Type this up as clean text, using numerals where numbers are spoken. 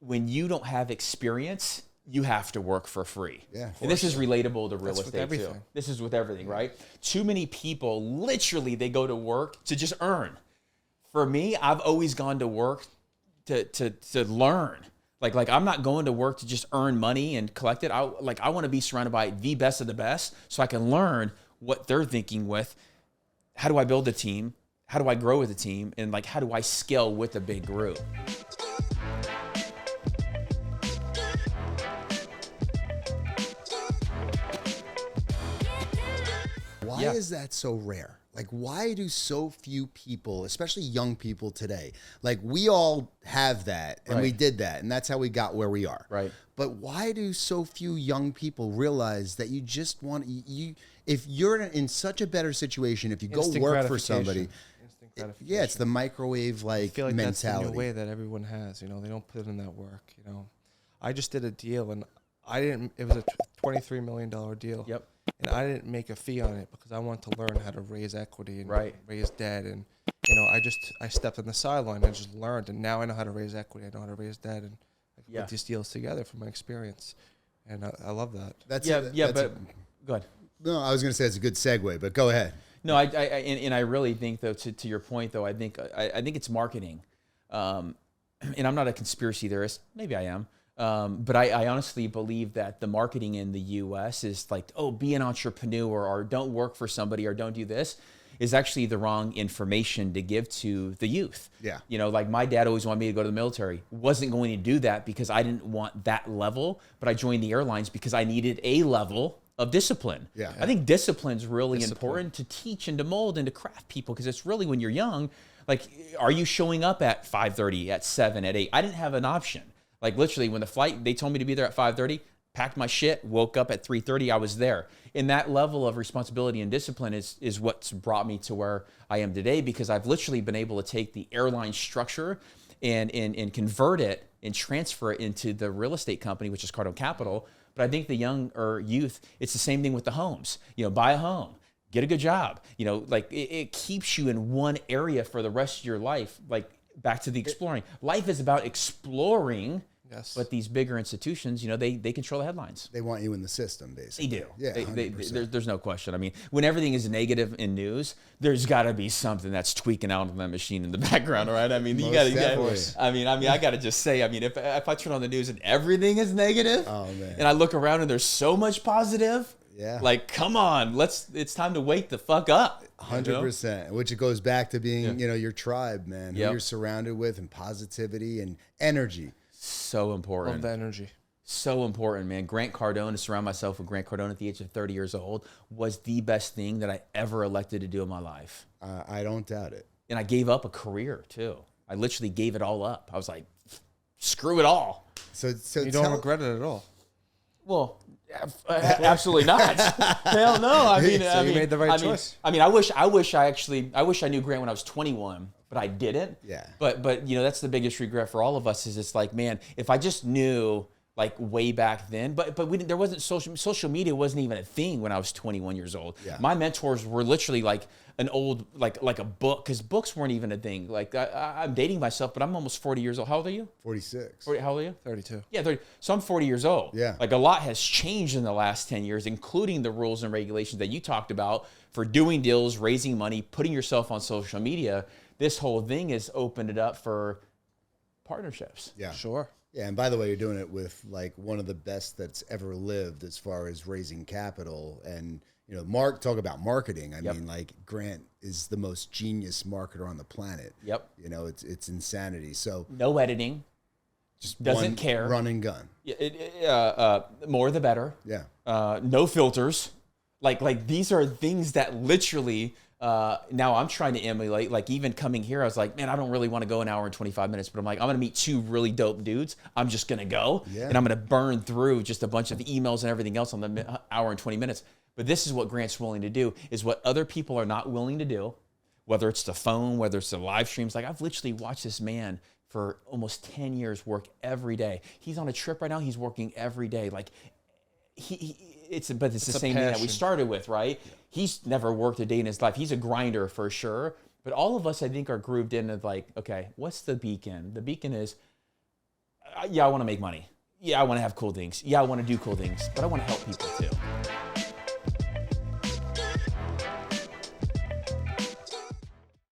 when you don't have experience, you have to work for free. Yeah, and this is relatable to real estate everything. too. This is with everything, right? Too many people, literally, they go to work to just earn. For me, I've always gone to work to learn. Like I'm not going to work to just earn money and collect it. I want to be surrounded by the best of the best so I can learn what they're thinking with. How do I build a team? How do I grow with a team? And like, how do I scale with a big group? Why is that so rare? Like, why do so few people, especially young people today, like we all have that and we did that and that's how we got where we are. Right. But why do so few young people realize that you just want if you're in such a better situation, if you go work for somebody, yeah, it's the microwave I feel like mentality. that's the new way that everyone has. You know, they don't put in that work. You know, I just did a deal and it was a $23 million deal. Yep. And I didn't make a fee on it because I wanted to learn how to raise equity and raise debt. And, you know, I stepped on the sideline and just learned. And now I know how to raise equity. I know how to raise debt. And I can put these deals together from my experience. And I love that. But go ahead. No, I was going to say it's a good segue, but go ahead. No, I really think, though, to your point, though, I think it's marketing. And I'm not a conspiracy theorist. Maybe I am. But I honestly believe that the marketing in the U.S. is like, oh, be an entrepreneur or don't work for somebody or don't do this, is actually the wrong information to give to the youth. Yeah. You know, like my dad always wanted me to go to the military. Wasn't going to do that because I didn't want that level, but I joined the airlines because I needed a level of discipline. Yeah. I think discipline's really important to teach and to mold and to craft people because it's really when you're young, like, are you showing up at 5:30, at 7, at 8? I didn't have an option. Like literally when the flight, they told me to be there at 5:30, packed my shit, woke up at 3:30, I was there. And that level of responsibility and discipline is what's brought me to where I am today because I've literally been able to take the airline structure and convert it and transfer it into the real estate company, which is Cardone Capital. But I think the young or youth, it's the same thing with the homes. You know, buy a home, get a good job. You know, like it keeps you in one area for the rest of your life. Like back to the exploring. Life is about exploring. Yes. But these bigger institutions, you know, they control the headlines. They want you in the system, basically. They do. Yeah, there's no question. I mean, when everything is negative in news, there's got to be something that's tweaking out on that machine in the background, right? I mean, you got to. I mean, I got to just say, I mean, if I turn on the news and everything is negative, and I look around and there's so much positive, like, come on, it's time to wake the fuck up. 100%, which it goes back to being, you know, your tribe, man, who you're surrounded with, and positivity and energy. So important. Love the energy. So important, man. Grant Cardone, to surround myself with Grant Cardone at the age of 30 years old, was the best thing that I ever elected to do in my life. I don't doubt it. And I gave up a career, too. I literally gave it all up. I was like, screw it all. So you don't regret it at all? Well, absolutely not. Hell no. I mean, you made the right choice. I mean, I wish I knew Grant when I was 21. But I didn't. Yeah. But you know, that's the biggest regret for all of us is it's like, man, if I just knew like way back then, but there wasn't social media wasn't even a thing when I was 21 years old. Yeah. My mentors were literally like an old, like a book, because books weren't even a thing. Like I'm dating myself, but I'm almost 40 years old. How old are you? 46. How old are you? 32. Yeah, 30. So I'm 40 years old. Yeah. Like a lot has changed in the last 10 years, including the rules and regulations that you talked about for doing deals, raising money, putting yourself on social media. This whole thing has opened it up for partnerships. Yeah. Sure. Yeah, and by the way, you're doing it with like one of the best that's ever lived as far as raising capital. And, you know, talk about marketing. I mean, like Grant is the most genius marketer on the planet. Yep. You know, it's insanity. So no editing. Just doesn't care. Run and gun. More the better. Yeah. No filters. Like these are things that literally now I'm trying to emulate. Like even coming here, I was like, man, I don't really want to go an hour and 25 minutes, but I'm like, I'm going to meet two really dope dudes. I'm just going to go and I'm going to burn through just a bunch of emails and everything else on the hour and 20 minutes. But this is what Grant's willing to do, is what other people are not willing to do, whether it's the phone, whether it's the live streams. Like I've literally watched this man for almost 10 years work every day. He's on a trip right now. He's working every day. Like it's the same thing that we started with, right? Yeah. He's never worked a day in his life. He's a grinder for sure. But all of us, I think, are grooved in of like, okay, what's the beacon? The beacon is, yeah, I want to make money. Yeah, I want to have cool things. Yeah, I want to do cool things, but I want to help people too.